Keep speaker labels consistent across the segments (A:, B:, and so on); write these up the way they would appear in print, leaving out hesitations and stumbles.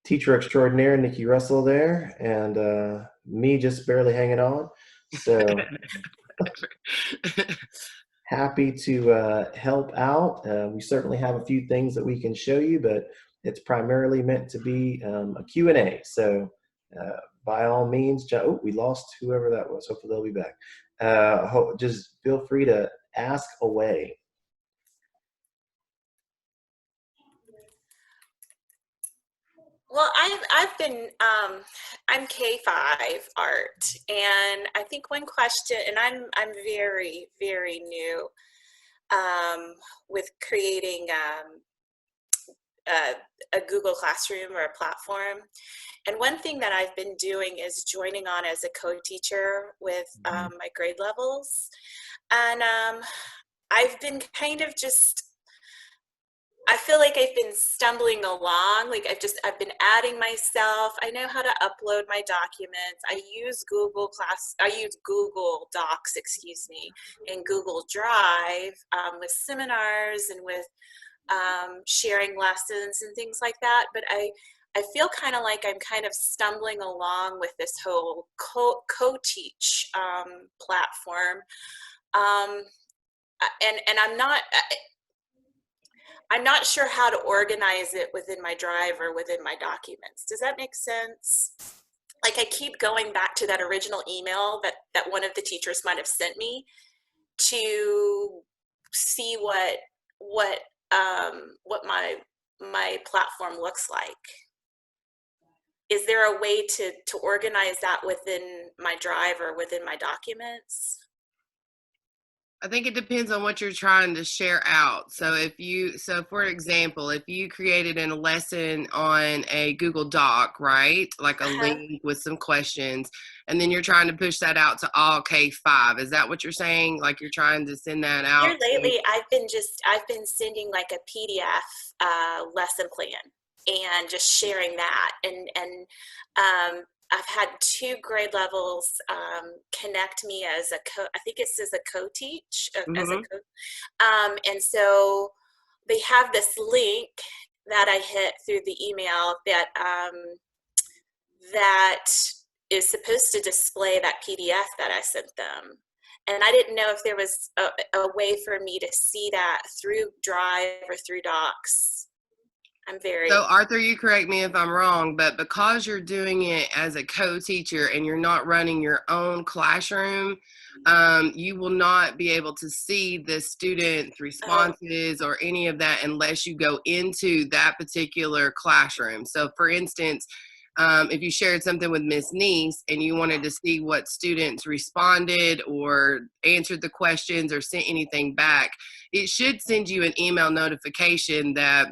A: teacher extraordinaire, Nikki Russell there, and me just barely hanging on. So happy to help out. We certainly have a few things that we can show you, but it's primarily meant to be a Q&A. So by all means, oh, we lost whoever that was. Hopefully they'll be back. Just feel free to ask away.
B: Well, I've been I'm K5 art, and I think one question, and I'm very new with creating a Google Classroom or a platform. And one thing that I've been doing is joining on as a co-teacher with my grade levels, and I've been kind of just, I feel like I've been stumbling along. Like I've been adding myself. I know how to upload my documents. I use Google Docs, excuse me, and Google Drive with seminars and with sharing lessons and things like that. But I feel kind of like I'm kind of stumbling along with this whole co-teach platform. And I'm not sure how to organize it within my drive or within my documents. Does that make sense? Like I keep going back to that original email that one of the teachers might have sent me to see what my platform looks like. Is there a way to organize that within my drive or within my documents?
C: I think it depends on what you're trying to share out. So for example, if you created a lesson on a Google Doc, right? Like a link with some questions, and then you're trying to push that out to all K5. Is that what you're saying? Like you're trying to send that out?
B: Here lately, I've been sending like a PDF lesson plan and just sharing that. And I've had 2 grade levels connect me as I think it says a co-teach, as a and so they have this link that I hit through the email that that is supposed to display that PDF that I sent them. And I didn't know if there was a way for me to see that through Drive or through Docs.
C: So Arthur, you correct me if I'm wrong, but because you're doing it as a co-teacher and you're not running your own classroom, you will not be able to see the students' responses or any of that unless you go into that particular classroom. So for instance, if you shared something with Miss Niece and you wanted to see what students responded or answered the questions or sent anything back, it should send you an email notification that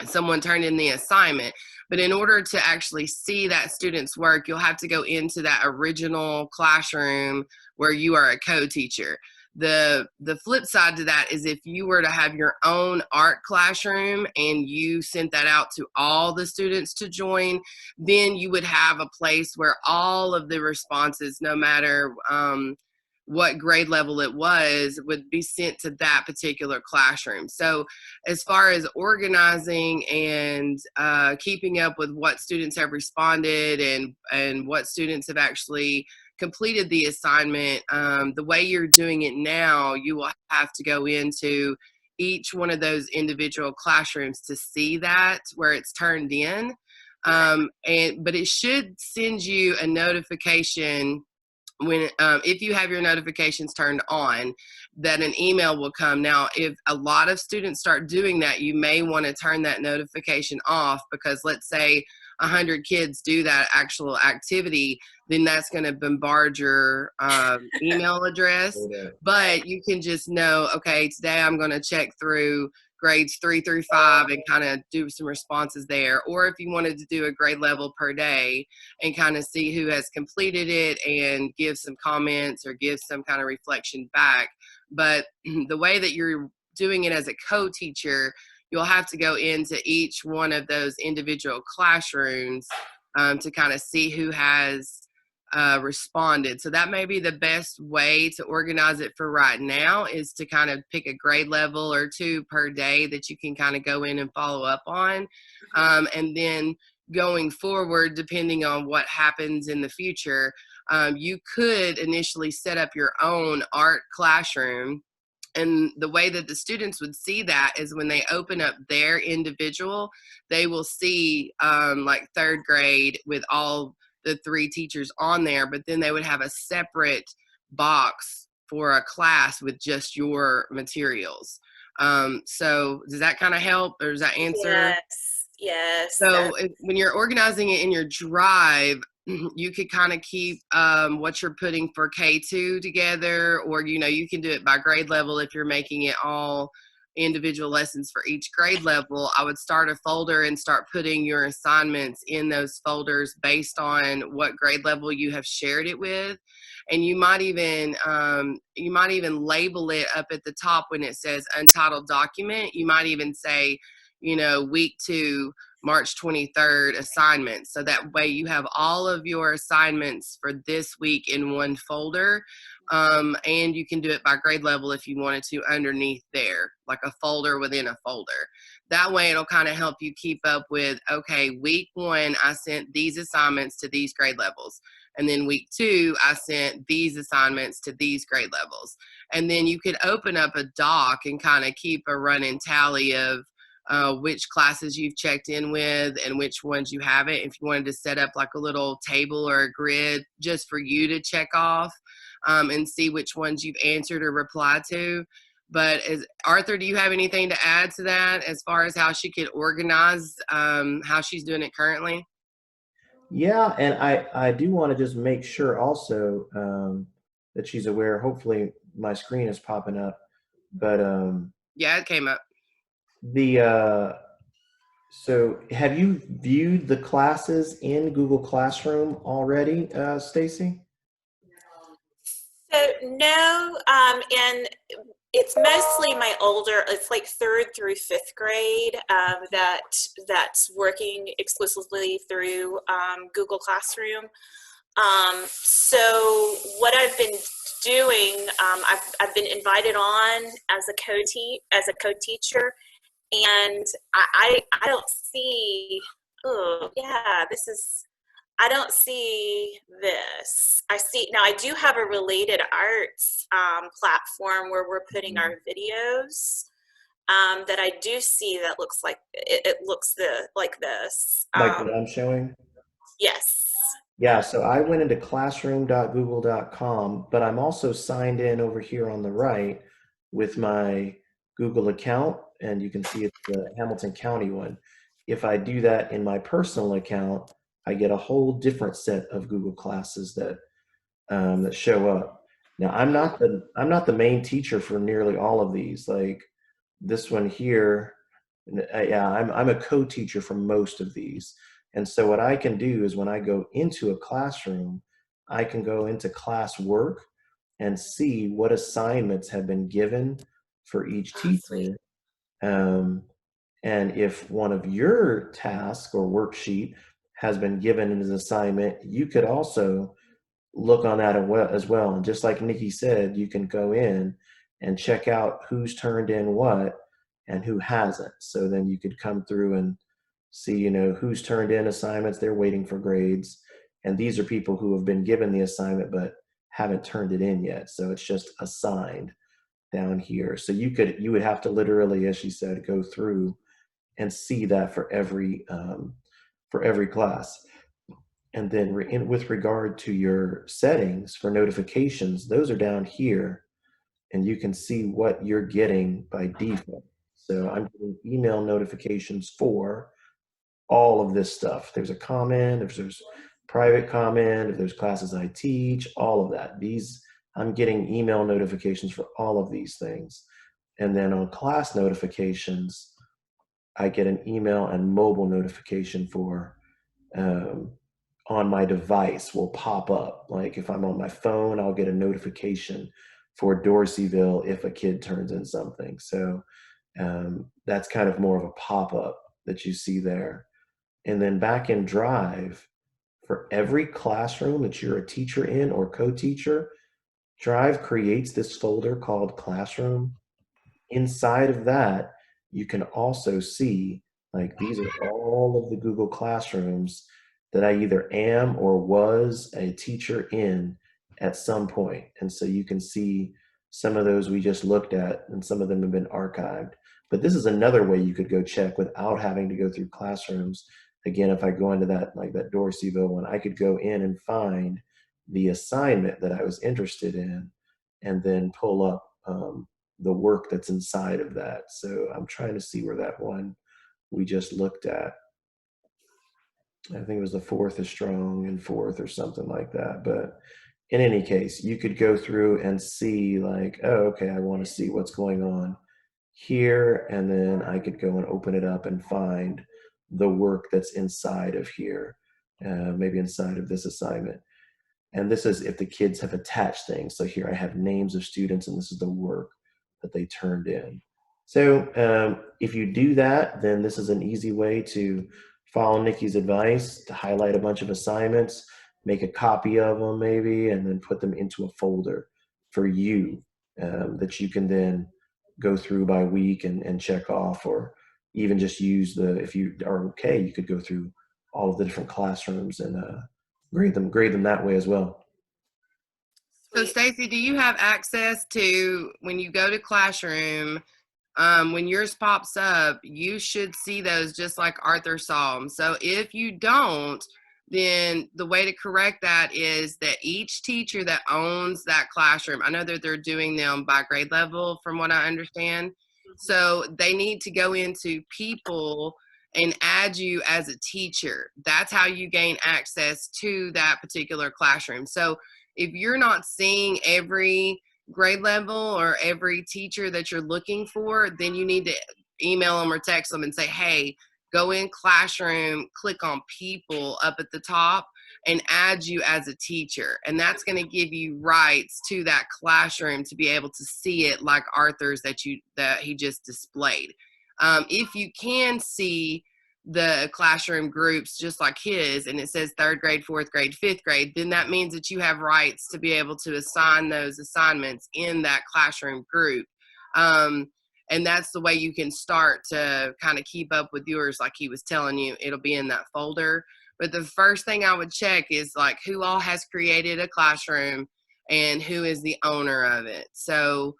C: someone turned in the assignment. But in order to actually see that student's work, you'll have to go into that original classroom where you are a co-teacher. The flip side to that is if you were to have your own art classroom and you sent that out to all the students to join, then you would have a place where all of the responses, no matter what grade level it was, would be sent to that particular classroom. So as far as organizing and keeping up with what students have responded and what students have actually completed the assignment, the way you're doing it now, you will have to go into each one of those individual classrooms to see that where it's turned in. But it should send you a notification when if you have your notifications turned on, that an email will come. Now, if a lot of students start doing that, you may want to turn that notification off, because let's say 100 kids do that actual activity, then that's going to bombard your email address. But you can just know, okay, today I'm going to check through grades 3 through 5 and kind of do some responses there. Or if you wanted to do a grade level per day and kind of see who has completed it and give some comments or give some kind of reflection back. But the way that you're doing it as a co-teacher, you'll have to go into each one of those individual classrooms to kind of see who has responded. So that may be the best way to organize it for right now, is to kind of pick a grade level or 2 per day that you can kind of go in and follow up on. And then going forward, depending on what happens in the future, you could initially set up your own art classroom. And the way that the students would see that is when they open up their individual, they will see like third grade with all the 3 teachers on there, but then they would have a separate box for a class with just your materials. So does that kind of help, or does that answer?
B: Yes, yes.
C: So when you're organizing it in your drive, you could kind of keep what you're putting for K2 together, or, you know, you can do it by grade level if you're making it all individual lessons for each grade level. I would start a folder and start putting your assignments in those folders based on what grade level you have shared it with. And you might even label it up at the top when it says untitled document. You might even say, you know, week 2, March 23rd assignments. So that way you have all of your assignments for this week in one folder. And you can do it by grade level if you wanted to underneath there, like a folder within a folder. That way it'll kind of help you keep up with, okay, week 1, I sent these assignments to these grade levels. And then week 2, I sent these assignments to these grade levels. And then you could open up a doc and kind of keep a running tally of which classes you've checked in with and which ones you haven't. If you wanted to set up like a little table or a grid just for you to check off and see which ones you've answered or replied to. But Arthur, do you have anything to add to that as far as how she could organize how she's doing it currently?
A: Yeah, and I do want to just make sure also that she's aware. Hopefully my screen is popping up, but
C: Yeah, it came up.
A: the so have you viewed the classes in Google Classroom already, Stacy?
B: So no, and it's mostly my older. It's like 3rd through 5th grade that's working exclusively through Google Classroom. So what I've been doing, I've been invited on as a co-teacher, and I don't see. Oh yeah, this is. I don't see this. I see now. I do have a related arts platform where we're putting our videos that I do see that looks like it looks like this.
A: Like what I'm showing?
B: Yes.
A: Yeah, so I went into classroom.google.com, but I'm also signed in over here on the right with my Google account, and you can see it's the Hamilton County one. If I do that in my personal account, I get a whole different set of Google classes that show up. Now, I'm not the main teacher for nearly all of these. Like this one here, yeah, I'm a co-teacher for most of these. And so what I can do is when I go into a classroom, I can go into classwork and see what assignments have been given for each
B: Oh, sweet.
A: teacher. Um, and if one of your tasks or worksheet has been given as an assignment, you could also look on that as well. And just like Nikki said, you can go in and check out who's turned in what and who hasn't. So then you could come through and see, you know, who's turned in assignments, they're waiting for grades. And these are people who have been given the assignment but haven't turned it in yet. So it's just assigned down here. So you would have to literally, as she said, go through and see that for every class. And then with regard to your settings for notifications, those are down here, and you can see what you're getting by default. So I'm getting email notifications for all of this stuff. There's a comment, if there's private comment, if there's classes I teach, all of that. I'm getting email notifications for all of these things. And then on class notifications, I get an email and mobile notification for on my device will pop up. Like if I'm on my phone, I'll get a notification for Dorseyville if a kid turns in something. So that's kind of more of a pop-up that you see there. And then back in Drive, for every classroom that you're a teacher in or co-teacher, Drive creates this folder called Classroom. Inside of that, you can also see Like these are all of the Google Classrooms that I either am or was a teacher in at some point. And so you can see some of those we just looked at, and some of them have been archived. But this is another way you could go check without having to go through Classrooms. Again, if I go into that, like that Dorseyville one, I could go in and find the assignment that I was interested in and then pull up the work that's inside of that. So I'm trying to see where that one we just looked at. I think it was the fourth is strong and fourth or something like that. But in any case, you could go through and see like, oh, okay, I want to see what's going on here. And then I could go and open it up and find the work that's inside of here, maybe inside of this assignment. And this is if the kids have attached things. So here I have names of students, and this is the work that they turned in. So if you do that, then this is an easy way to follow Nikki's advice, to highlight a bunch of assignments, make a copy of them maybe, and then put them into a folder for you that you can then go through by week and check off, or even just use if you are okay, you could go through all of the different classrooms and grade them that way as well.
C: So Stacy, do you have access to, when you go to Classroom, when yours pops up, you should see those just like Arthur saw them. So if you don't, then the way to correct that is that each teacher that owns that classroom, I know that they're doing them by grade level from what I understand. So they need to go into people and add you as a teacher. That's how you gain access to that particular classroom. So if you're not seeing every grade level or every teacher that you're looking for, then you need to email them or text them and say, hey, go in Classroom, click on people up at the top and add you as a teacher. And that's going to give you rights to that classroom to be able to see it like Arthur's that he just displayed. If you can see the classroom groups just like his, and it says third grade, fourth grade, fifth grade, then that means that you have rights to be able to assign those assignments in that classroom group. And that's the way you can start to kind of keep up with yours. Like he was telling you, it'll be in that folder. But the first thing I would check is like who all has created a classroom and who is the owner of it. So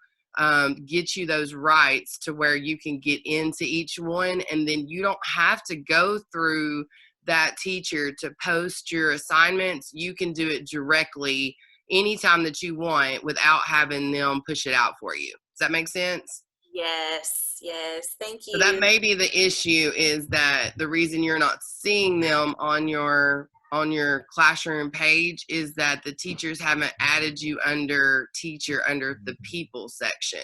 C: get you those rights to where you can get into each one, and then you don't have to go through that teacher to post your assignments. You can do it directly anytime that you want without having them push it out for you. Does that make sense?
B: Yes, thank you.
C: So that may be the issue, is that the reason you're not seeing them on your classroom page is that the teachers haven't added you under teacher under the people section.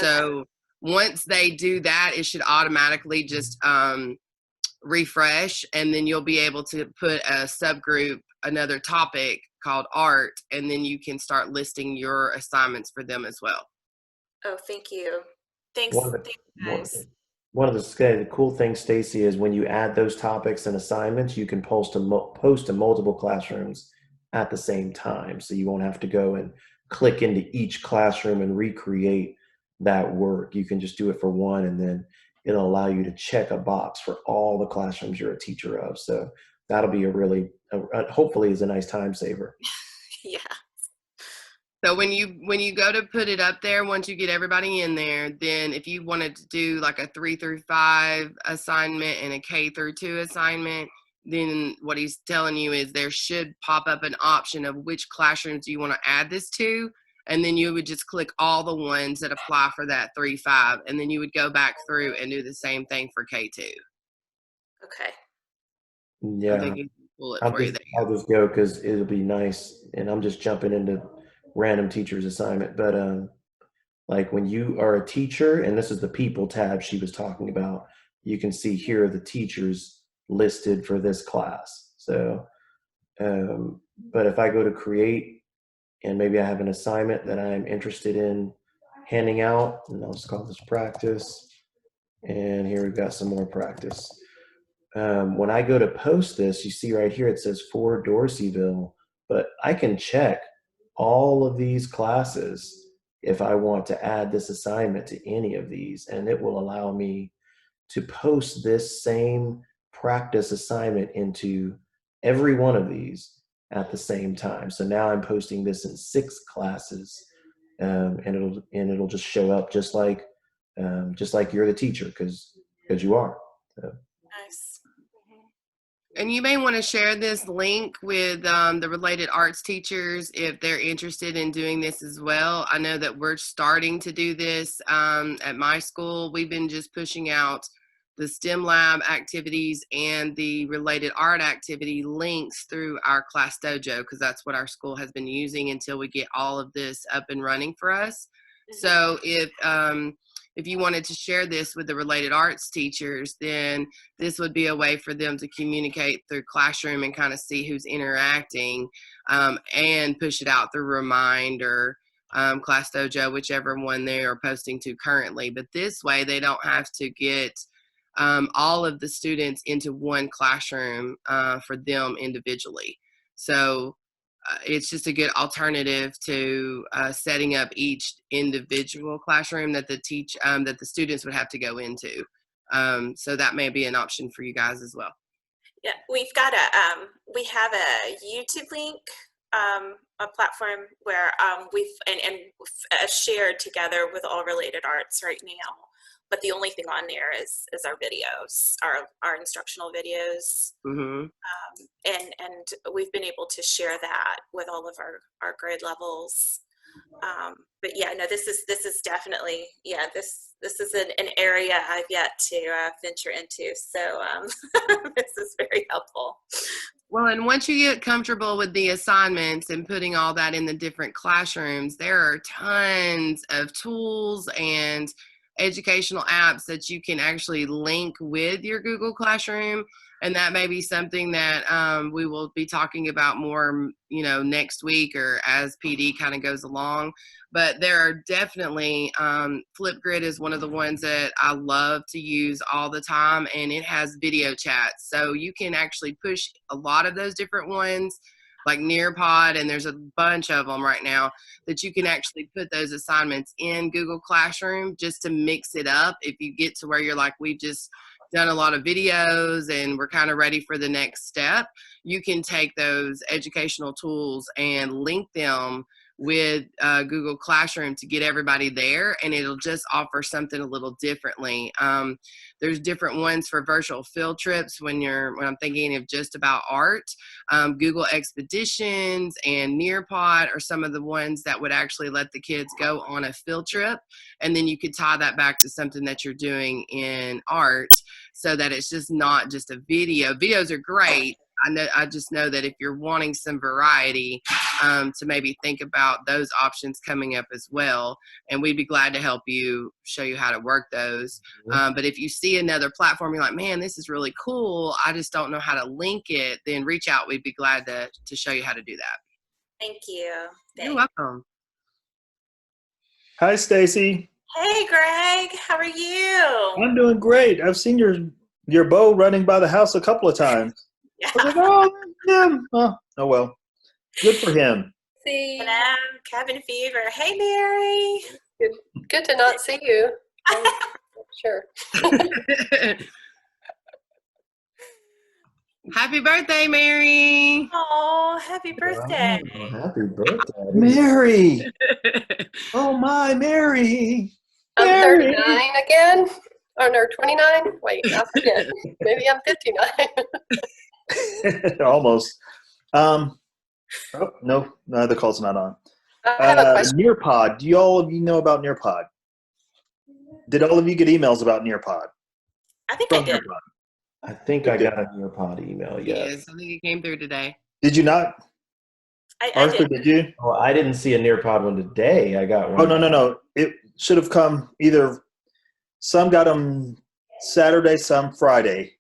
C: So once they do that, it should automatically just refresh, and then you'll be able to put a subgroup, another topic called art, and then you can start listing your assignments for them as well.
B: Oh, thank you. Thanks, guys.
A: One of the cool things, Stacy, is when you add those topics and assignments, you can post to multiple classrooms at the same time. So you won't have to go and click into each classroom and recreate that work. You can just do it for one, and then it'll allow you to check a box for all the classrooms you're a teacher of. So that'll be hopefully is a nice time saver.
B: Yeah.
C: So when you go to put it up there, once you get everybody in there, then if you wanted to do like a 3 through 5 assignment and a K through 2 assignment, then what he's telling you is there should pop up an option of which classrooms do you want to add this to, and then you would just click all the ones that apply for that 3-5, and then you would go back through and do the same thing for K2.
B: Okay.
A: Yeah. I think you can pull it for you there. I'll just go because it'll be nice, and I'm just jumping into random teacher's assignment. But like when you are a teacher, and this is the people tab she was talking about, you can see here the teachers listed for this class. So but if I go to create, and maybe I have an assignment that I'm interested in handing out, and I'll just call this practice, and here we've got some more practice. When I go to post this, you see right here it says for Dorseyville, but I can check all of these classes if I want to add this assignment to any of these, and it will allow me to post this same practice assignment into every one of these at the same time. So now I'm posting this in 6 classes, and it'll just show up just like you're the teacher, because you are. So.
B: Nice.
C: And you may want to share this link with the related arts teachers if they're interested in doing this as well. I know that we're starting to do this at my school. We've been just pushing out the STEM lab activities and the related art activity links through our class dojo, because that's what our school has been using until we get all of this up and running for us. So if you wanted to share this with the related arts teachers, then this would be a way for them to communicate through Classroom and kind of see who's interacting, and push it out through Remind or Class Dojo, whichever one they are posting to currently. But this way they don't have to get all of the students into one classroom for them individually. So it's just a good alternative to setting up each individual classroom that the students would have to go into. So that may be an option for you guys as well.
B: Yeah, we've got we have a YouTube link, a platform where we've shared together with all related arts right now. But the only thing on there is our videos, our instructional videos.
C: Mm-hmm.
B: And we've been able to share that with all of our grade levels. But yeah, no, this is definitely, this is an area I've yet to venture into. So this is very helpful.
C: Well, and once you get comfortable with the assignments and putting all that in the different classrooms, there are tons of tools and educational apps that you can actually link with your Google Classroom. And that may be something that we will be talking about more, next week or as PD kind of goes along. But there are definitely, Flipgrid is one of the ones that I love to use all the time, and it has video chats. So you can actually push a lot of those different ones, like Nearpod, and there's a bunch of them right now that you can actually put those assignments in Google Classroom just to mix it up. If you get to where you're like, we've just done a lot of videos and we're kind of ready for the next step, you can take those educational tools and link them with Google Classroom to get everybody there, and it'll just offer something a little differently. There's different ones for virtual field trips when I'm thinking of just about art. Google Expeditions and Nearpod are some of the ones that would actually let the kids go on a field trip, and then you could tie that back to something that you're doing in art so that it's just not just a video. Videos are great. I just know that if you're wanting some variety, to maybe think about those options coming up as well. And we'd be glad to help you, show you how to work those. But if you see another platform, you're like, man, this is really cool, I just don't know how to link it, then reach out. We'd be glad to show you how to do that.
B: Thank you.
C: You're welcome.
D: Hi, Stacy.
B: Hey, Greg. How are you?
D: I'm doing great. I've seen your beau running by the house a couple of times.
B: Yeah.
D: I was like, oh, him. Oh, well. Good for him.
B: See. Cabin fever. Hey, Mary.
E: Good to not see you. Sure.
C: Happy birthday, Mary.
B: Oh, happy birthday.
A: Oh, happy birthday.
D: Mary. Oh, my Mary.
E: I'm
D: Mary.
E: 39 again. Oh, no, 29? Wait, I forget. Maybe I'm 59.
D: Almost. Oh, no, the call's not on.
E: I have a question.
D: Nearpod. Do all of you know about Nearpod? Did all of you get emails about Nearpod?
B: I think I did.
D: Nearpod?
A: I think I got a Nearpod email.
C: Yes, I think it came through today.
D: Did you not?
B: I
D: Arthur, did you?
A: Oh, I didn't see a Nearpod one today. I got one.
D: Oh, no. It should have come either. Some got them Saturday, some Friday.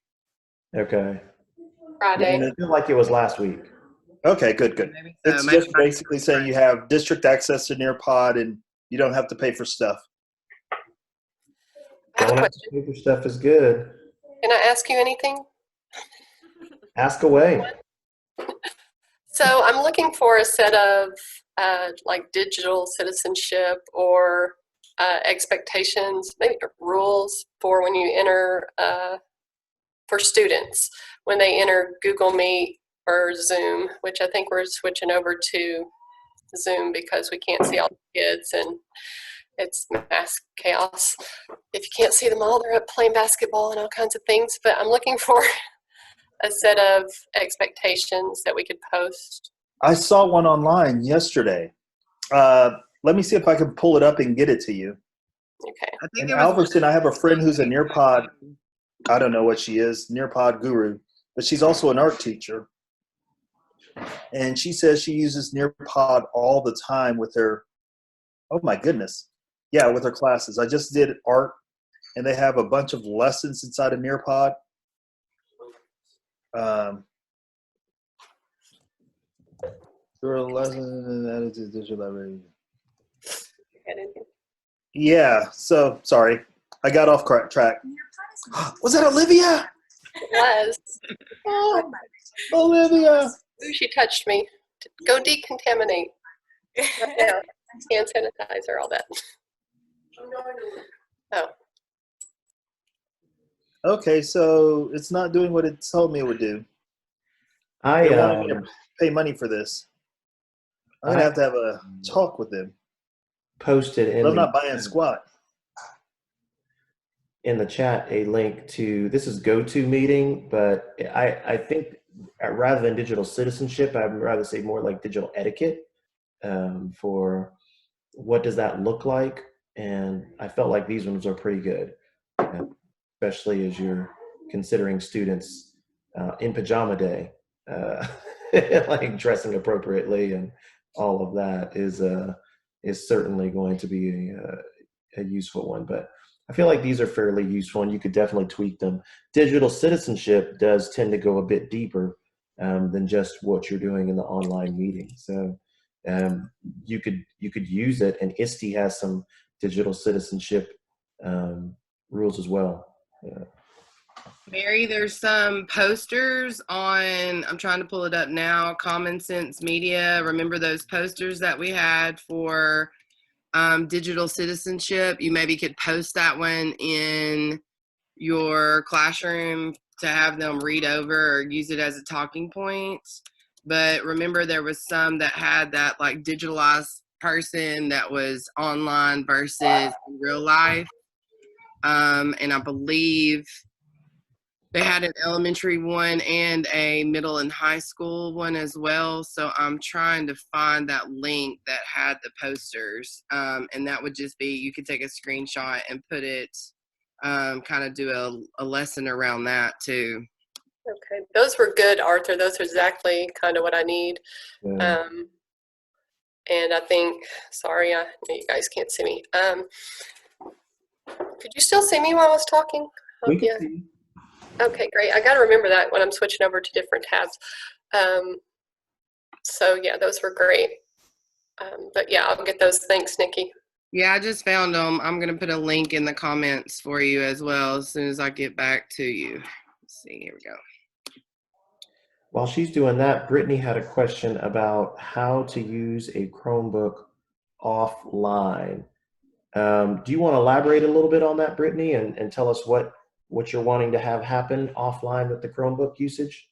A: Okay.
E: Friday.
A: I feel like it was last week.
D: Okay, good.
C: Maybe so.
D: It's
C: Maybe
D: just basically saying you have district access to Nearpod and you don't have to pay for stuff.
E: I have a
A: Don't have to
E: question.
A: pay for stuff is good.
E: Can I ask you anything?
A: Ask away.
E: So I'm looking for a set of like digital citizenship or expectations, maybe rules for when you enter for students when they enter Google Meet or Zoom, which I think we're switching over to Zoom because we can't see all the kids and it's mass chaos. If you can't see them all, they're up playing basketball and all kinds of things. But I'm looking for a set of expectations that we could post.
D: I saw one online yesterday. Let me see if I can pull it up and get it to you.
E: Okay.
D: In Alverston, I have a friend who's a Nearpod. I don't know what she is, Nearpod guru, but she's also an art teacher. And she says she uses Nearpod all the time with her, oh my goodness. Yeah, with her classes. I just did art, and they have a bunch of lessons inside of Nearpod. Yeah, so sorry. I got off track. Was that Olivia?
E: It was.
D: Oh, Olivia.
E: Ooh, she touched me. Go decontaminate. Right now. Hand sanitizer, all that. Oh.
D: Okay, so it's not doing what it told me it would do. They wanted me to pay money for this. I'm going to have a talk with them.
A: Posted in
D: I'm not buying squat.
A: In the chat a link to, this is GoToMeeting, but I think rather than digital citizenship, I'd rather say more like digital etiquette for what does that look like. And I felt like these ones are pretty good, especially as you're considering students in pajama day, like dressing appropriately and all of that is certainly going to be a useful one. But I feel like these are fairly useful and you could definitely tweak them. Digital citizenship does tend to go a bit deeper than just what you're doing in the online meeting. So you could use it, and ISTE has some digital citizenship rules as well.
C: Mary, there's some posters on, I'm trying to pull it up now, Common Sense Media. Remember those posters that we had for digital citizenship? You maybe could post that one in your classroom to have them read over or use it as a talking point. But remember, there was some that had that like digitalized person that was online versus in real life. And I believe they had an elementary one and a middle and high school one as well. So I'm trying to find that link that had the posters. And that would just be, you could take a screenshot and put it, kind of do a lesson around that too.
E: Okay. Those were good, Arthur. Those are exactly kind of what I need.
A: Yeah.
E: And I think, sorry, I know you guys can't see me. Could you still see me while I was talking?
A: We can see.
E: Okay, great. I got to remember that when I'm switching over to different tabs. So yeah, those were great. But yeah, I'll get those. Thanks, Nikki.
C: Yeah, I just found them. I'm going to put a link in the comments for you as well as soon as I get back to you. Let's see, here we go.
A: While she's doing that, Brittany had a question about how to use a Chromebook offline. Do you want to elaborate a little bit on that, Brittany, and tell us what you're wanting to have happen offline with the Chromebook usage?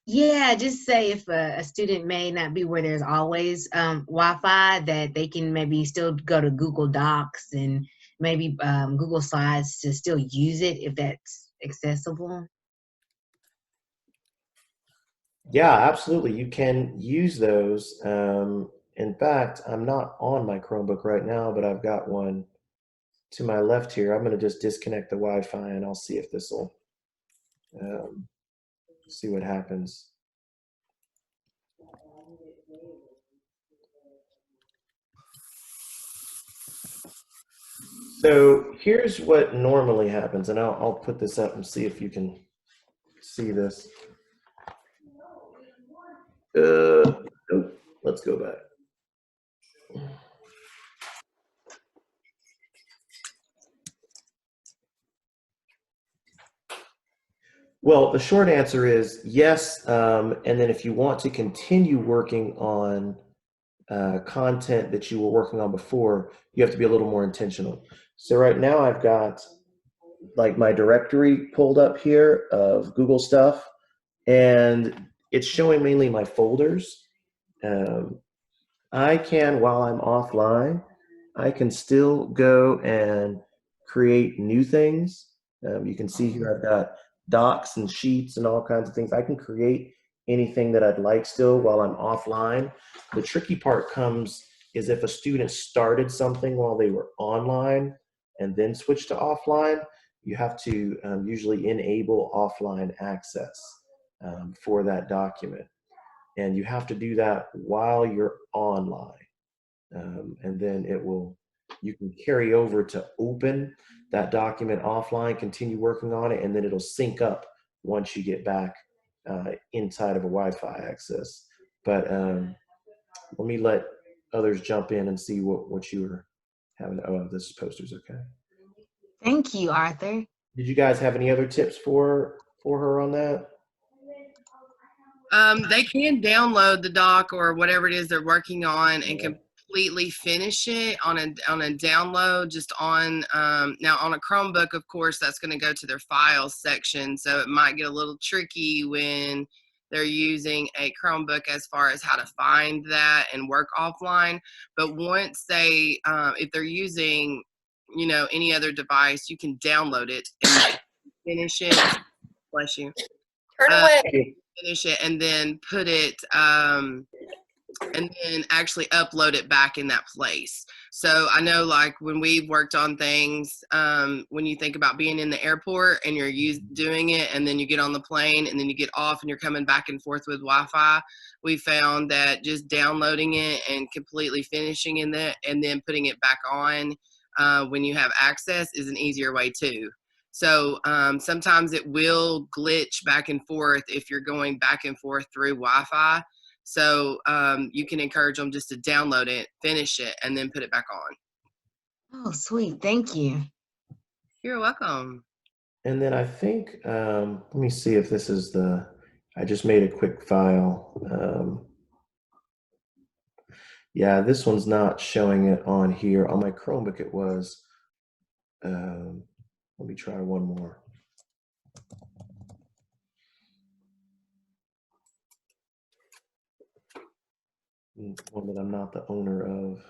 F: Yeah, just say if a student may not be where there's always Wi-Fi, that they can maybe still go to Google Docs and maybe Google Slides to still use it if that's accessible.
A: Yeah, absolutely. You can use those. In fact, I'm not on my Chromebook right now, but I've got one to my left here. I'm going to just disconnect the Wi-Fi and I'll see if this will see what happens. So here's what normally happens, and I'll put this up and see if you can see this. Let's go back. Well, the short answer is yes, and then if you want to continue working on content that you were working on before, you have to be a little more intentional. So right now I've got like my directory pulled up here of Google stuff, and it's showing mainly my folders. Um, I can, while I'm offline, I can still go and create new things. You can see here I've got docs and sheets and all kinds of things. I can create anything that I'd like still while I'm offline. The tricky part comes is if a student started something while they were online and then switched to offline, you have to usually enable offline access for that document. And you have to do that while you're online. And then you can carry over to open that document offline, continue working on it, and then it'll sync up once you get back inside of a Wi-Fi access. But let me let others jump in and see what you were having. Oh, this is posters, okay.
F: Thank you, Arthur.
A: Did you guys have any other tips for her on that?
C: They can download the doc or whatever it is they're working on and completely finish it on a download just on now on a Chromebook. Of course, that's going to go to their files section, so it might get a little tricky when they're using a Chromebook as far as how to find that and work offline. But once they if they're using any other device, you can download it and finish it. Bless you.
E: Turn away.
C: Finish it and then put it and then actually upload it back in that place. So I know, like, when we've worked on things, when you think about being in the airport and you're doing it, and then you get on the plane and then you get off and you're coming back and forth with Wi-Fi, we found that just downloading it and completely finishing in that and then putting it back on when you have access is an easier way too. So sometimes it will glitch back and forth if you're going back and forth through Wi-Fi. So you can encourage them just to download it, finish it, and then put it back on.
F: Oh, sweet. Thank you.
C: You're welcome.
A: And then I think, let me see if this is I just made a quick file. Yeah, this one's not showing it on here. On my Chromebook it was. Let me try one more. One that I'm not the owner of.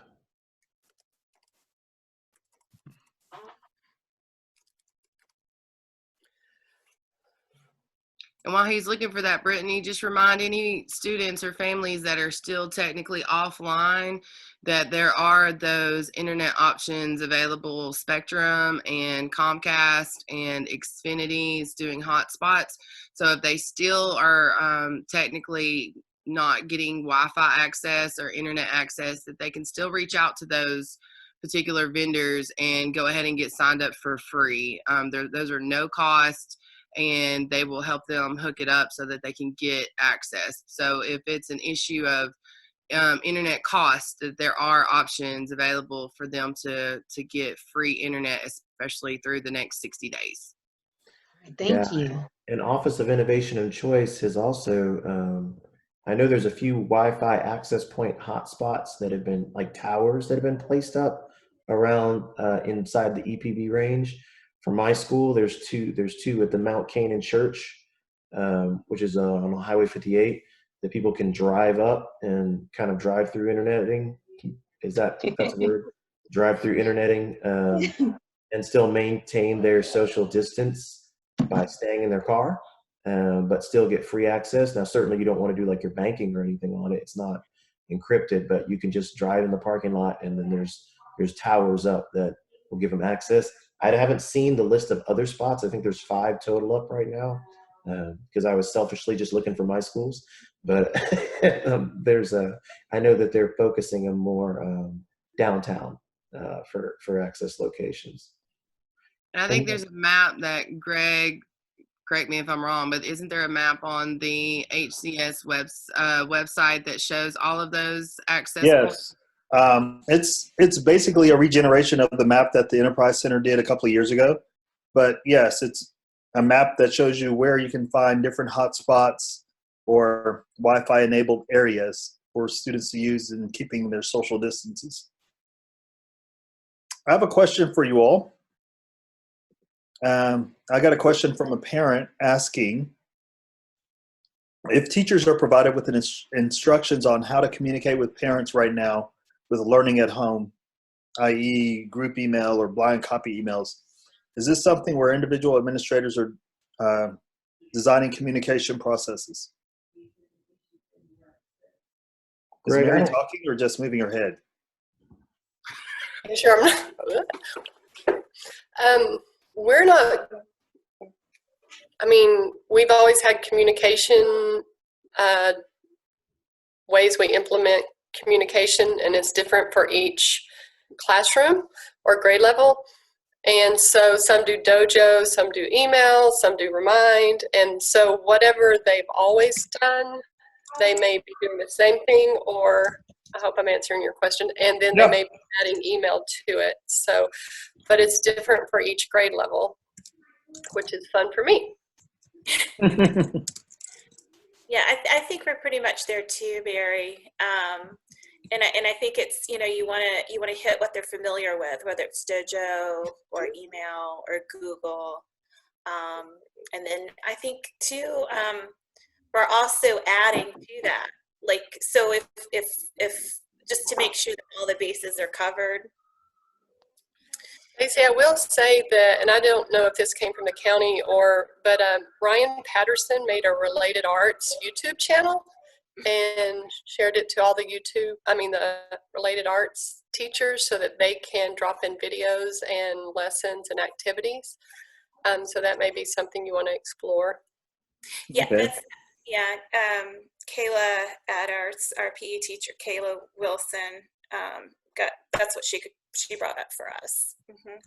C: And while he's looking for that, Brittany, just remind any students or families that are still technically offline that there are those internet options available. Spectrum and Comcast and Xfinity is doing hotspots. So if they still are technically not getting Wi-Fi access or internet access, that they can still reach out to those particular vendors and go ahead and get signed up for free. Those are no cost, and they will help them hook it up so that they can get access. So if it's an issue of internet costs, that there are options available for them to get free internet, especially through the next 60 days.
F: Thank you.
A: And Office of Innovation and Choice has also, I know there's a few Wi-Fi access point hotspots that have been, like towers that have been placed up around inside the EPB range. For my school, there's two at the Mount Canaan Church, which is on Highway 58, that people can drive up and kind of drive through interneting. That's a word? Drive through interneting and still maintain their social distance by staying in their car, but still get free access. Now, certainly you don't want to do like your banking or anything on it. It's not encrypted, but you can just drive in the parking lot, and then there's towers up that will give them access. I haven't seen the list of other spots. I think there's 5 total up right now because I was selfishly just looking for my schools. But I know that they're focusing on more downtown for access locations.
C: And I think there's a map that Greg, correct me if I'm wrong, but isn't there a map on the HCS website that shows all of those access points?
D: Yes. It's basically a regeneration of the map that the Enterprise Center did a couple of years ago. But yes, it's a map that shows you where you can find different hotspots or Wi-Fi enabled areas. for students to use in keeping their social distances. I have a question for you all. I got a question from a parent asking if teachers are provided with instructions on how to communicate with parents right now with learning at home, i.e. group email or blind copy emails. Is this something where individual administrators are designing communication processes? Is
A: Greg,
D: Mary talking or just moving her head?
E: I'm sure we're not, I mean, we've always had communication ways we implement communication, and it's different for each classroom or grade level. And so some do dojo, some do email, some do remind. And so whatever they've always done, they may be doing the same thing, or I hope I'm answering your question. And then they may be adding email to it. So, but it's different for each grade level, which is fun for me.
B: Yeah, I think we're pretty much there too, Barry. And I think it's, you want to hit what they're familiar with, whether it's Dojo or email or Google. And then I think too, we're also adding to that. Like, so if just to make sure that all the bases are covered.
E: Stacey, I will say that, and I don't know if this came from the county but Ryan Patterson made a Related Arts YouTube channel and shared it to all the the Related Arts teachers so that they can drop in videos and lessons and activities. So that may be something you want to explore.
B: Yeah, okay. Kayla at our PE teacher, Kayla Wilson, that's what she brought up for us. Mm-hmm.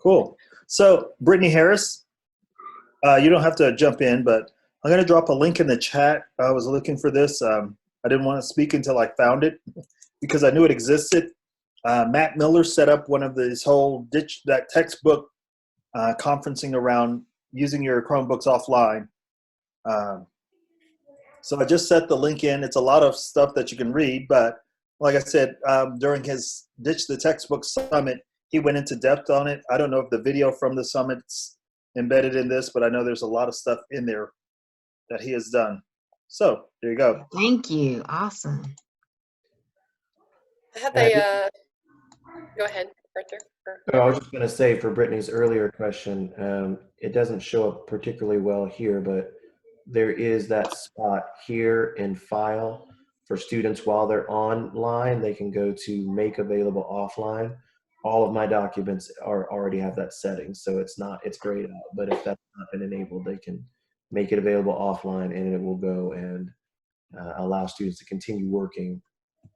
D: Cool. So Brittany Harris, you don't have to jump in, but I'm going to drop a link in the chat. I was looking for this. I didn't want to speak until I found it because I knew it existed. Matt Miller set up one of this whole that textbook conferencing around using your Chromebooks offline. So I just set the link in. It's a lot of stuff that you can read, but like I said, during his Ditch the Textbook Summit, he went into depth on it. I don't know if the video from the summit's embedded in this, but I know there's a lot of stuff in there that he has done. So there you go.
F: Thank you. Awesome.
E: I have go ahead, Arthur.
A: I was just going to say for Brittany's earlier question, it doesn't show up particularly well here, but there is that spot here in File for students while they're online. They can go to Make Available Offline. All of my documents already have that setting, so it's grayed out. But if that's not been enabled, they can make it available offline, and it will go and allow students to continue working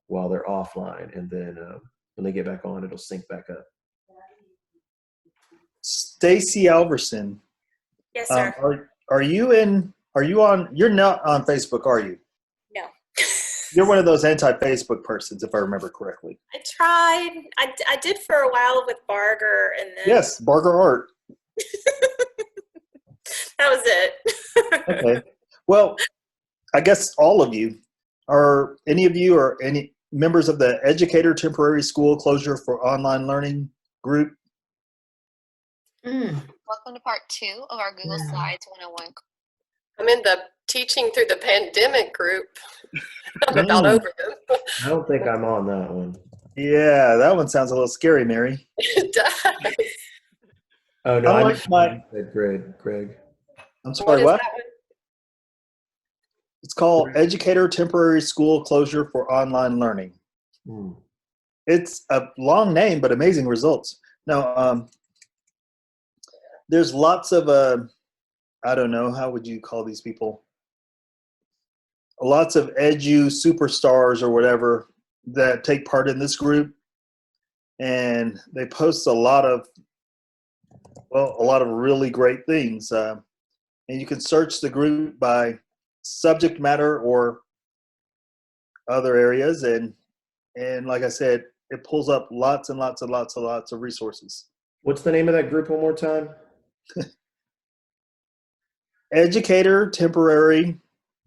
A: while they're offline, and then when they get back on, it'll sync back up.
D: Stacy Alverson.
B: Yes, sir.
D: You're not on Facebook, are you?
B: No.
D: You're one of those anti-Facebook persons, if I remember correctly.
B: I tried. I did for a while with Barger, and then
D: yes, Barger Art.
B: That was it.
D: Okay. Well, I guess all of you are any members of the Educator Temporary School Closure for Online Learning group?
G: Welcome to part 2 of our Google Slides 101.
E: I'm in the Teaching Through the Pandemic group. I'm about over them.
A: I don't think I'm on that one.
D: Yeah, that one sounds a little scary, Mary.
E: It does.
A: Oh, no, I said Greg.
D: I'm sorry, what? It's called Educator Temporary School Closure for Online Learning. It's a long name, but amazing results. Now, there's lots of, I don't know, how would you call these people? Lots of edu superstars or whatever that take part in this group. And they post a lot of really great things. And you can search the group by subject matter or other areas. And like I said, it pulls up lots and lots and lots and lots of resources.
A: What's the name of that group one more time?
D: Educator Temporary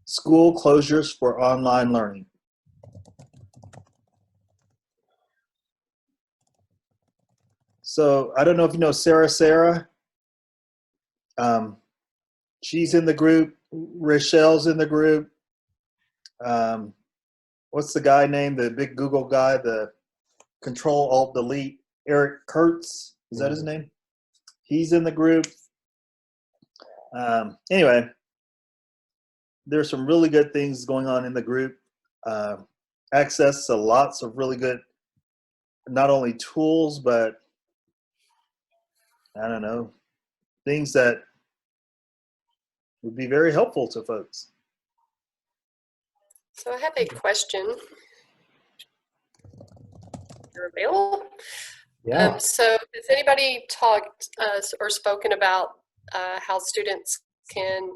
D: School Closures for Online Learning. So I don't know if you know Sarah. She's in the group. Rochelle's in the group. What's the guy named? The big Google guy, the Control Alt Delete. Eric Kurtz. Is that his name? He's in the group. Anyway, there's some really good things going on in the group. Access to lots of really good, not only tools, but I don't know, things that would be very helpful to folks.
E: So I have a question. You're available?
A: Yeah.
E: So has anybody talked or spoken about how students can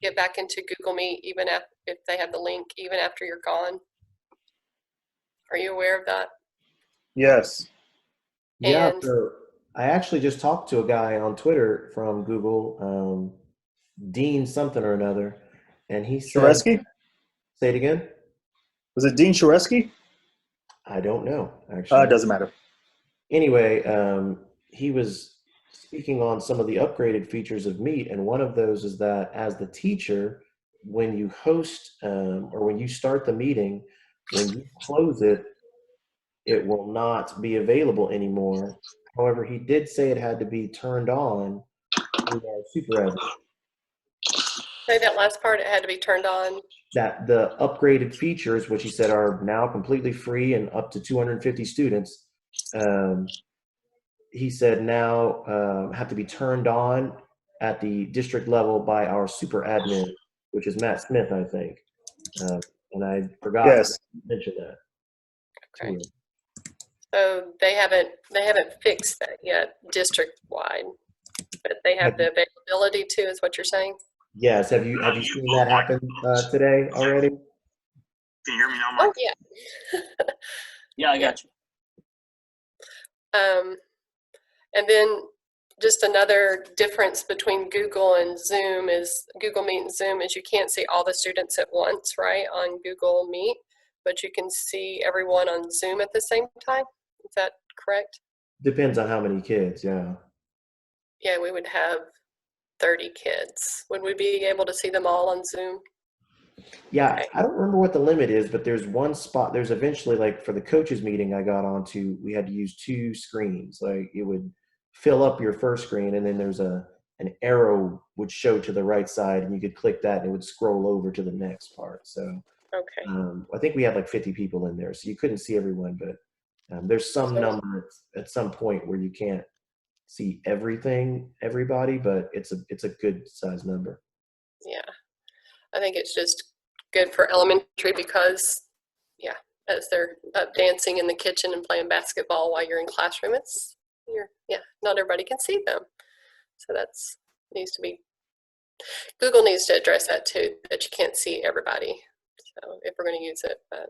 E: get back into Google Meet even if they have the link, even after you're gone? Are you aware of that?
D: Yes.
A: Yeah.
E: And
A: So I actually just talked to a guy on Twitter from Google, Dean something or another, and he said,
D: Sharesky?
A: say it again.
D: Was it Dean Sharesky?
A: I don't know, actually.
D: It doesn't matter.
A: Anyway, he was speaking on some of the upgraded features of Meet, and one of those is that as the teacher, when you host or when you start the meeting, when you close it, it will not be available anymore. However, he did say it had to be turned on through our super admin.
E: say that last part, it had to be turned on.
A: That the upgraded features, which he said are now completely free and up to 250 students, he said now have to be turned on at the district level by our super admin, which is Matt Smith, I think. And I forgot
D: Yes.
A: to mention that.
E: Okay. So they haven't fixed that yet district wide, but they have the availability to, is what you're saying?
A: Yes. Have you seen that happen today already?
H: Can you hear me now, Mike?
E: Oh yeah.
H: Yeah, I got you.
E: And then just another difference between Google and Zoom is Google Meet and Zoom is you can't see all the students at once, right, on Google Meet, but you can see everyone on Zoom at the same time. Is that correct?
A: Depends on how many kids, yeah.
E: Yeah, we would have 30 kids. Would we be able to see them all on Zoom?
A: Yeah,
E: Okay.
A: I don't remember what the limit is, but there's one spot. There's eventually, like for the coaches meeting I got onto, we had to use two screens. Like it would fill up your first screen, and then there's an arrow would show to the right side, and you could click that, and it would scroll over to the next part. So
E: Okay.
A: I think we had like 50 people in there, so you couldn't see everyone, but there's some number at some point where you can't see everybody, but it's a good size number.
E: Yeah, I think it's just good for elementary because, yeah, as they're dancing in the kitchen and playing basketball while you're in classroom, not everybody can see them. So that's needs to be, Google needs to address that too, that you can't see everybody. So if we're going to use it, but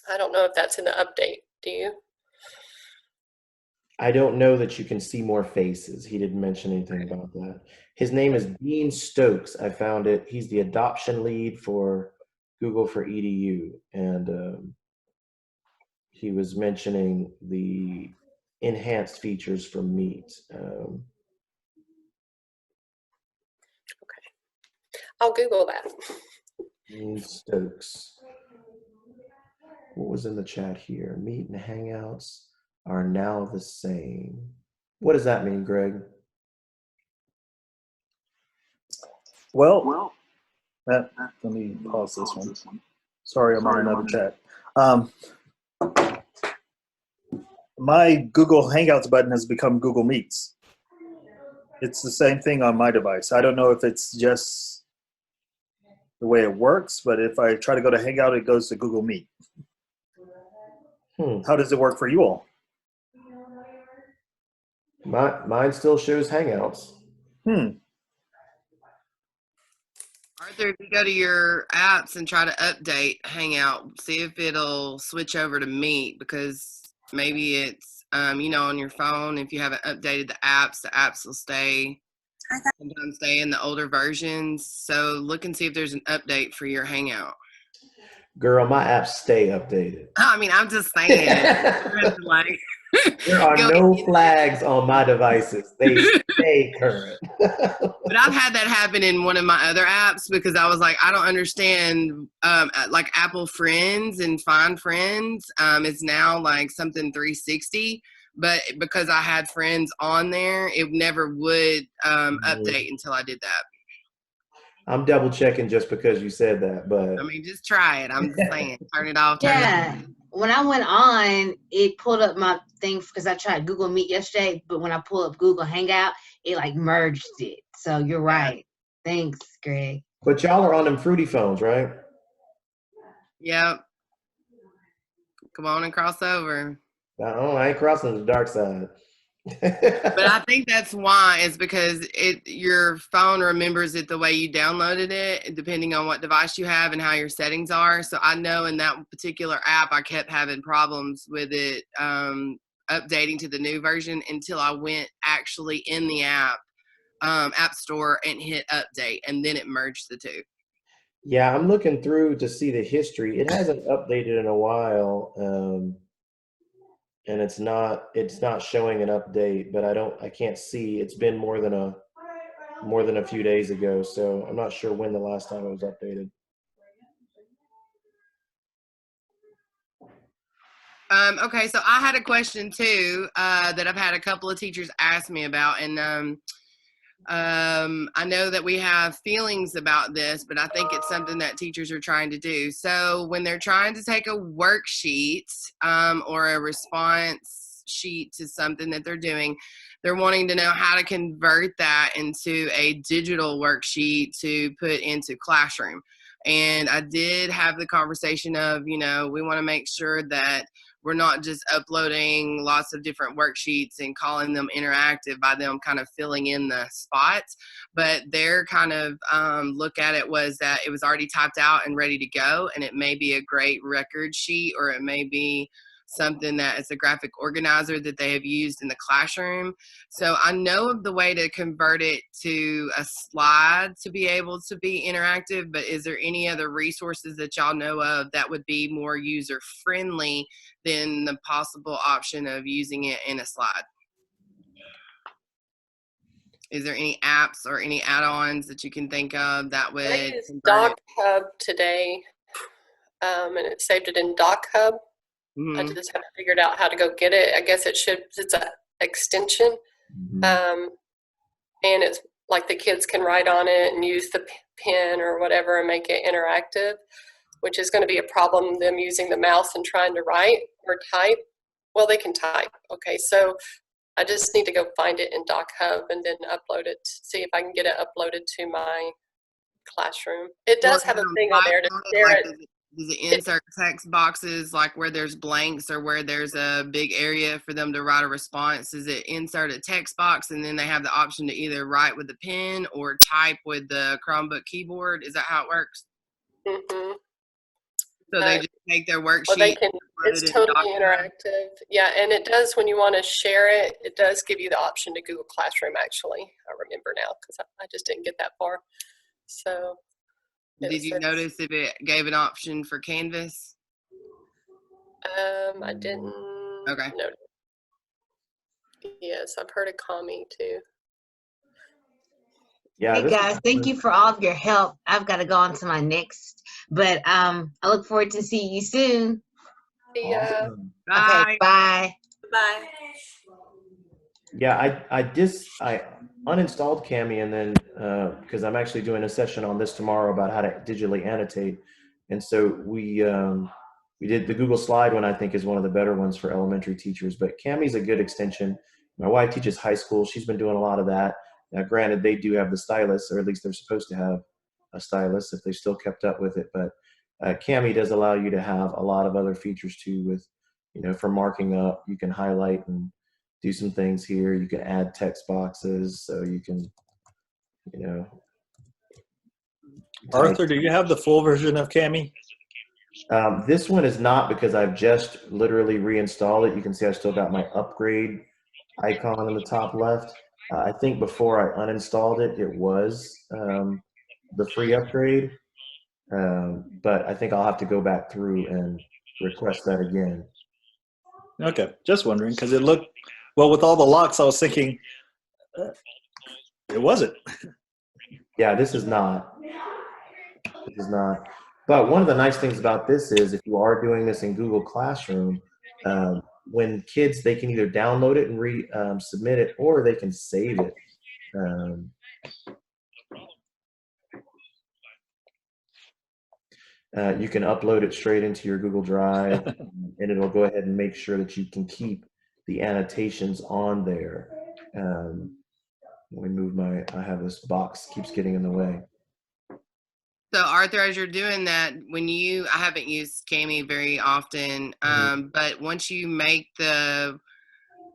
E: I don't know if that's in the update. Do you?
A: I don't know that you can see more faces. He didn't mention anything about that. His name is Dean Stokes. I found it. He's the adoption lead for Google for EDU. And he was mentioning the enhanced features for Meet.
E: I'll Google that.
A: Dean Stokes. What was in the chat here? Meet and Hangouts are now the same. What does that mean, Greg?
D: Well, let me pause this one. Sorry, I'm on another chat. My Google Hangouts button has become Google Meets. It's the same thing on my device. I don't know if it's just the way it works, but if I try to go to Hangout, it goes to Google Meet. How does it work for you all?
A: Mine still shows Hangouts.
C: Arthur, if you go to your apps and try to update Hangout, see if it'll switch over to Meet, because maybe it's, on your phone, if you haven't updated the apps will sometimes stay in the older versions. So look and see if there's an update for your Hangout.
A: Girl, my apps stay updated.
C: I mean, I'm just saying.
A: There are
C: Go
A: no
C: ahead.
A: flags on my devices. They stay current.
C: But I've had that happen in one of my other apps because I was like, I don't understand, like Apple Friends and Find Friends is now like something 360. But because I had friends on there, it never would update until I did that.
A: I'm double checking just because you said that, but
C: I mean, just try it. I'm just saying, turn it off. Turn
F: Yeah. When I went on, it pulled up my thing because I tried Google Meet yesterday, but when I pull up Google Hangout, it like merged it. So you're right. Thanks, Greg.
A: but y'all are on them fruity phones, right?
C: Yep. Come on and cross over.
A: I ain't crossing the dark side.
C: But I think that's why. It's because your phone remembers it the way you downloaded it, depending on what device you have and how your settings are. So I know in that particular app, I kept having problems with it updating to the new version until I went actually in the app store and hit update, and then it merged the two.
A: Yeah, I'm looking through to see the history. It hasn't updated in a while, and it's not showing an update. But I can't see. It's been more than a few days ago, so I'm not sure when the last time it was updated.
C: Okay, so I had a question too that I've had a couple of teachers ask me about, and I know that we have feelings about this, but I think it's something that teachers are trying to do. So when they're trying to take a worksheet or a response sheet to something that they're doing, they're wanting to know how to convert that into a digital worksheet to put into Classroom. And I did have the conversation of, we want to make sure that we're not just uploading lots of different worksheets and calling them interactive by them kind of filling in the spots. But their kind of look at it was that it was already typed out and ready to go, and it may be a great record sheet, or it may be something that is a graphic organizer that they have used in the classroom. So I know of the way to convert it to a slide to be able to be interactive, but is there any other resources that y'all know of that would be more user friendly than the possible option of using it in a slide? Is there any apps or any add-ons that you can think of that would
E: I used
C: convert
E: Doc Hub today, and it saved it in Doc Hub. I
C: it?
E: just haven't figured out how to go get it. I guess it's an extension, and it's like the kids can write on it and use the pen or whatever and make it interactive, which is going to be a problem, them using the mouse and trying to write or type. Well, they can type. Okay, so I just need to go find it in Doc Hub and then upload it, see if I can get it uploaded to my Classroom. It does have a thing on there to share
C: like,
E: it.
C: Does it insert text boxes like where there's blanks or where there's a big area for them to write a response? Does it insert a text box and then they have the option to either write with a pen or type with the Chromebook keyboard? Is that how it works?
E: Mm-hmm.
C: So they just take their worksheet.
E: Well, they can. It's totally interactive. Yeah, and it does, when you want to share it, it does give you the option to Google Classroom, actually. I remember now because I just didn't get that far. So.
C: Did you notice if it gave an option for Canvas?
E: I didn't.
C: Okay.
E: Notice. Yes, I've heard of Kami too.
A: Yeah.
F: Hey guys, thank you for all of your help. I've got to go on to my next, but I look forward to seeing you soon.
E: See ya.
A: Awesome.
C: Bye.
F: Okay, bye.
B: Bye.
A: Yeah, I uninstalled Cami, and then because I'm actually doing a session on this tomorrow about how to digitally annotate, and so we did the Google Slide one. I think is one of the better ones for elementary teachers, but Cami's a good extension. My wife teaches high school; she's been doing a lot of that. Now, granted, they do have the stylus, or at least they're supposed to have a stylus if they still kept up with it. But Cami does allow you to have a lot of other features too. With for marking up, you can highlight and do some things here. You can add text boxes, so you can,
D: Arthur, do you have the full version of Cami?
A: This one is not, because I've just literally reinstalled it. You can see I still got my upgrade icon in the top left. I think before I uninstalled it, it was the free upgrade, but I think I'll have to go back through and request that again.
D: Okay, just wondering because it looked well with all the locks. I was thinking it wasn't.
A: Yeah, this is not. This is not. But one of the nice things about this is if you are doing this in Google Classroom, when kids, they can either download it and submit it, or they can save it. You can upload it straight into your Google Drive, and it'll go ahead and make sure that you can keep the annotations on there. Let me move I have this box keeps getting in the way.
C: So Arthur, as you're doing that, I haven't used Cami very often, but once you make the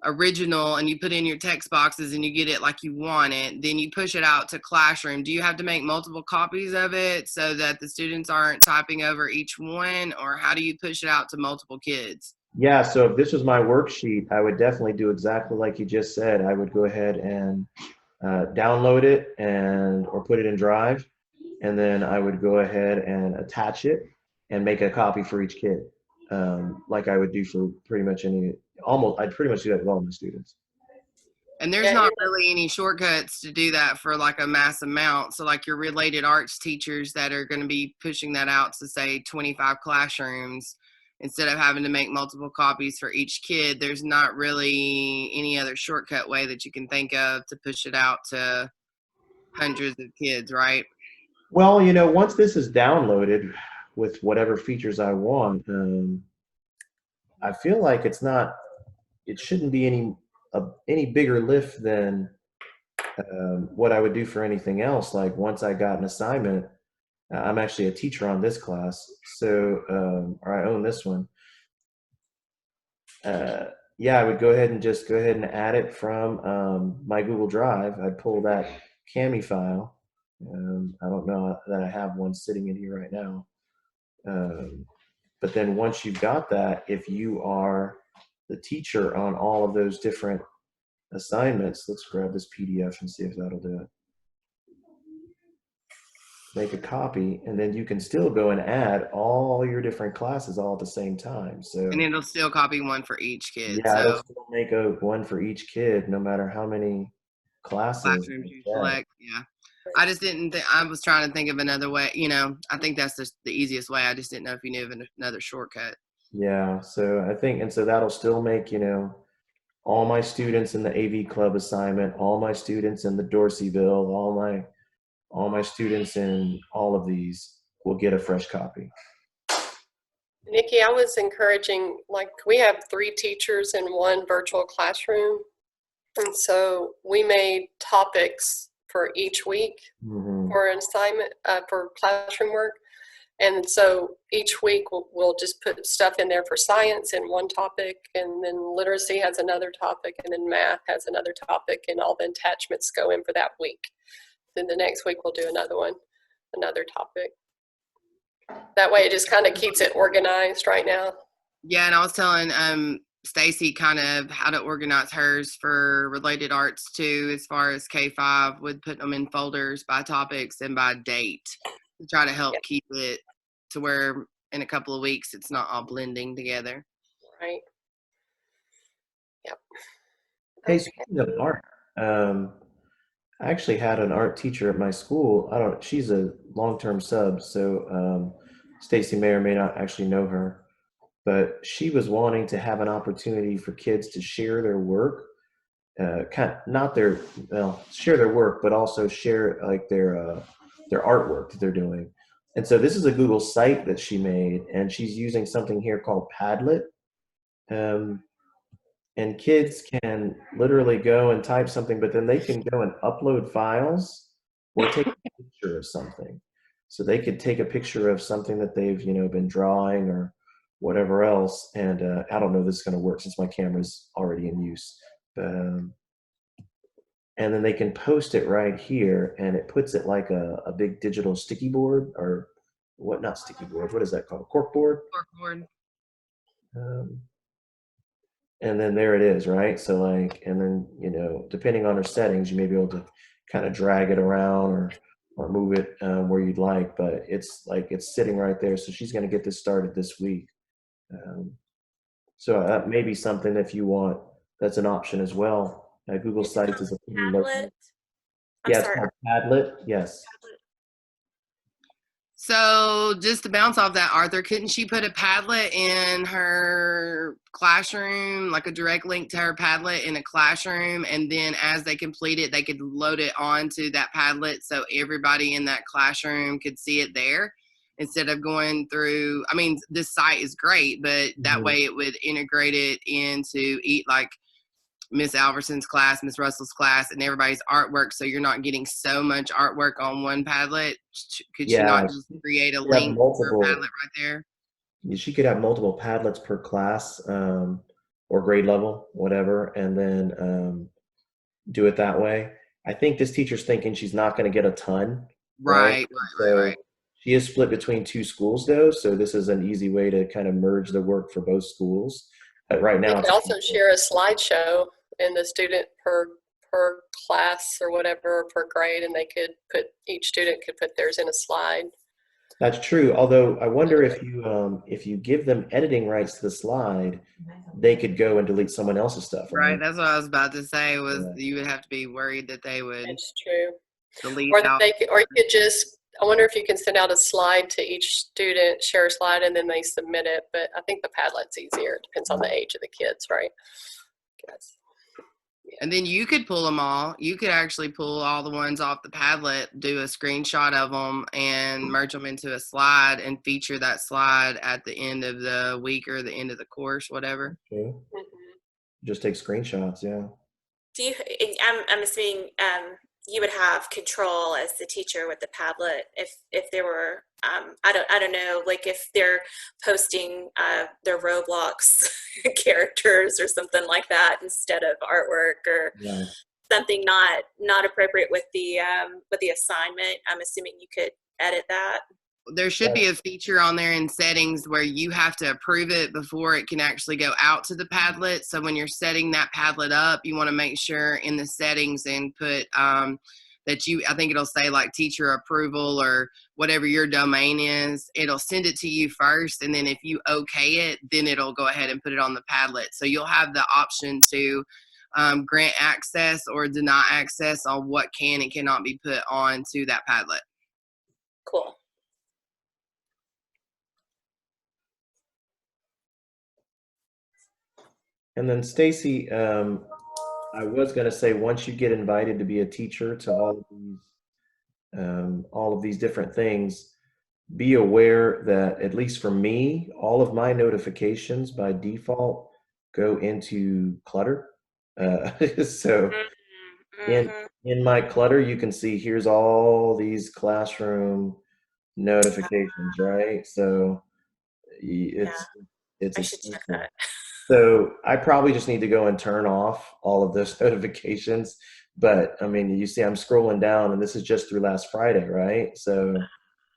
C: original and you put in your text boxes and you get it like you want it, then you push it out to Classroom. Do you have to make multiple copies of it so that the students aren't typing over each one, or how do you push it out to multiple kids?
A: Yeah, so if this was my worksheet, I would definitely do exactly like you just said. I would go ahead and download it or put it in Drive, and then I would go ahead and attach it and make a copy for each kid, like I would do for pretty much I'd pretty much do that with all my students.
C: And there's not really any shortcuts to do that for like a mass amount. So like your related arts teachers that are going to be pushing that out to say 25 classrooms, instead of having to make multiple copies for each kid, there's not really any other shortcut way that you can think of to push it out to hundreds of kids, right?
A: Well, once this is downloaded with whatever features I want, I feel like it shouldn't be any bigger lift than what I would do for anything else. Like once I got an assignment, I'm actually a teacher on this class, so or I own this one. Yeah, I would go ahead and add it from my Google Drive. I'd pull that Cami file. I don't know that I have one sitting in here right now. But then once you've got that, if you are the teacher on all of those different assignments, let's grab this PDF and see if that'll do it. Make a copy, and then you can still go and add all your different classes all at the same time. So,
C: and it'll still copy one for each kid.
A: Yeah, it'll still make one for each kid, no matter how many classes
C: you select. Yeah. I just didn't think, I was trying to think of another way. I think that's just the easiest way. I just didn't know if you knew of another shortcut.
A: Yeah, so I think, and so that'll still make, all my students in the AV club assignment, all my students in the Dorseyville, all my students in all of these will get a fresh copy.
E: Nikki, I was encouraging, like we have 3 teachers in one virtual classroom. And so we made topics for each week for an assignment, for classroom work. And so each week we'll just put stuff in there for science in one topic, and then literacy has another topic, and then math has another topic, and all the attachments go in for that week. Then the next week we'll do another topic. That way it just kind of keeps it organized right now.
C: Yeah, and I was telling Stacy kind of how to organize hers for related arts too, as far as K-5, with putting them in folders by topics and by date to try to help keep it to where in a couple of weeks it's not all blending together.
E: Right. Yep.
A: Hey, speaking of art, I actually had an art teacher at my school. She's a long-term sub, so Stacy may or may not actually know her, but she was wanting to have an opportunity for kids to share their work, share their work, but also share like their artwork that they're doing. And so this is a Google site that she made, and she's using something here called Padlet. And kids can literally go and type something, but then they can go and upload files or take a picture of something. So they could take a picture of something that they've, been drawing or whatever else. And I don't know if this is going to work since my camera's already in use. But, and then they can post it right here, and it puts it like a big digital sticky board, or not sticky board, what is that called? Cork board?
C: Cork board.
A: And then there it is, right? So and then, depending on her settings, you may be able to kind of drag it around or move it where you'd like, but it's sitting right there. So she's going to get this started this week. So that may be something if you want, that's an option as well. Google
B: Is it
A: Sites
B: on
A: is a
B: the
A: pretty low.
B: Padlet? I'm
A: Yeah, it's
B: sorry.
A: called Padlet. Yes.
B: Padlet.
C: So just to bounce off that, Arthur, couldn't she put a Padlet in her classroom, like a direct link to her Padlet in a classroom, and then as they complete it, they could load it onto that Padlet so everybody in that classroom could see it there instead of going through, I mean, this site is great, but that way it would integrate it into like Miss Alverson's class, Miss Russell's class, and everybody's artwork, so you're not getting so much artwork on one Padlet. Could she
A: Yeah,
C: not just create a
A: you have
C: link for a
A: multiple.
C: Padlet right there?
A: She could have multiple Padlets per class, or grade level, whatever, and then do it that way. I think this teacher's thinking she's not going to get a ton, right? So she is split between two schools though, so this is an easy way to kind of merge the work for both schools. But right now,
E: You could also share a slideshow in the student per class or whatever, per grade, and they could put, each student could put theirs in a slide.
A: that's true. Although I wonder if you give them editing rights to the slide, they could go and delete someone else's stuff.
C: Right, that's what I was about to say. Was
A: Yeah.
C: you would have to be worried that they would
E: That's true.
C: delete
E: Or
C: out.
E: they could, or you could just, I wonder if you can send out a slide to each student, share a slide, and then they submit it. But I think the Padlet's easier. It depends on the age of the kids, right? Yes.
C: And then you could pull them all. You could actually pull all the ones off the Padlet, do a screenshot of them, and merge them into a slide and feature that slide at the end of the week or the end of the course, whatever.
A: Okay. Just take screenshots. Yeah.
B: Do you? I'm assuming you would have control as the teacher with the Padlet if there were. I don't know, like if they're posting their Roblox characters or something like that instead of artwork or something not appropriate with the assignment. I'm assuming you could edit that.
C: There should be a feature on there in settings where you have to approve it before it can actually go out to the Padlet. So when you're setting that Padlet up, you want to make sure in the settings and put that you, I think it'll say like teacher approval or whatever your domain is. It'll send it to you first, and then if you okay it, then it'll go ahead and put it on the Padlet. So you'll have the option to grant access or deny access on what can and cannot be put onto that Padlet.
B: Cool.
A: And then Stacy, I was going to say, once you get invited to be a teacher to all of these different things, be aware that, at least for me, all of my notifications by default go into clutter. So in my clutter, you can see here's all these classroom notifications, right? So it's
B: I should check that.
A: So I probably just need to go and turn off all of those notifications. But I mean, you see I'm scrolling down, and this is just through last Friday, right? So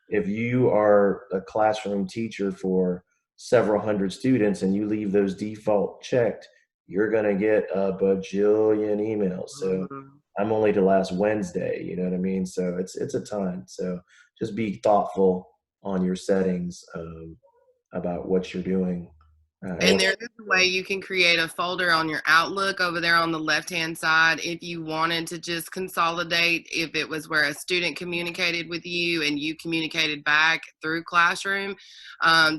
A: if you are a classroom teacher for several hundred students and you leave those default checked, you're going to get a bajillion emails. So I'm only to last Wednesday, you know what I mean? So it's a ton. So just be thoughtful on your settings about what you're doing.
C: And there's a way you can create a folder on your Outlook over there on the left-hand side if you wanted to just consolidate, if it was where a student communicated with you and you communicated back through Classroom,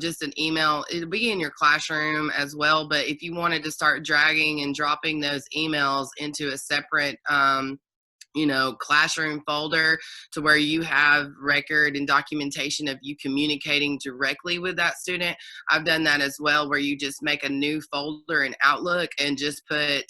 C: just an email. It'll be in your Classroom as well, but if you wanted to start dragging and dropping those emails into a separate Classroom folder to where you have record and documentation of you communicating directly with that student. I've done that as well, where you just make a new folder in Outlook and just put,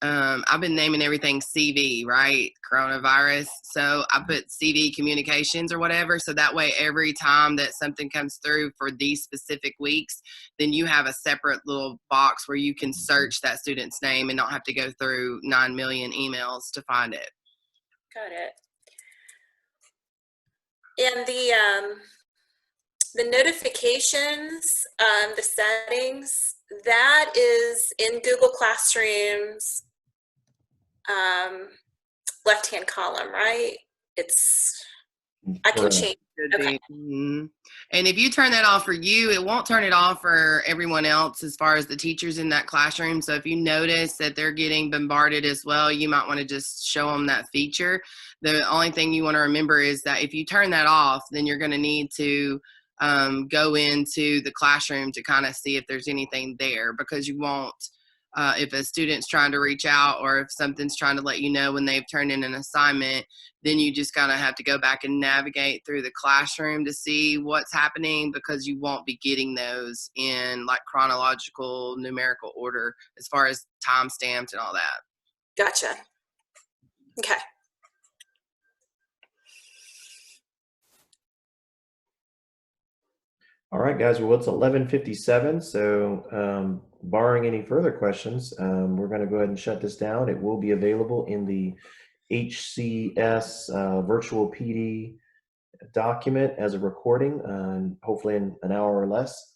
C: I've been naming everything CV, right? Coronavirus. So I put CV communications or whatever. So that way, every time that something comes through for these specific weeks, then you have a separate little box where you can search that student's name and not have to go through 9 million emails to find it.
B: Got it. And the notifications, the settings, that is in Google Classroom's left-hand column, right? I can change
C: Could
B: Okay.
C: be. And if you turn that off for you, it won't turn it off for everyone else as far as the teachers in that classroom. So if you notice that they're getting bombarded as well, you might want to just show them that feature. The only thing you want to remember is that if you turn that off, then you're going to need to go into the classroom to kind of see if there's anything there, because you won't. If a student's trying to reach out, or if something's trying to let you know when they've turned in an assignment, then you just kind of have to go back and navigate through the classroom to see what's happening, because you won't be getting those in like chronological numerical order as far as time stamped and all that.
B: Gotcha. Okay.
A: All right, guys. Well, it's 11:57. So barring any further questions, we're going to go ahead and shut this down. It will be available in the HCS virtual PD document as a recording, hopefully in an hour or less.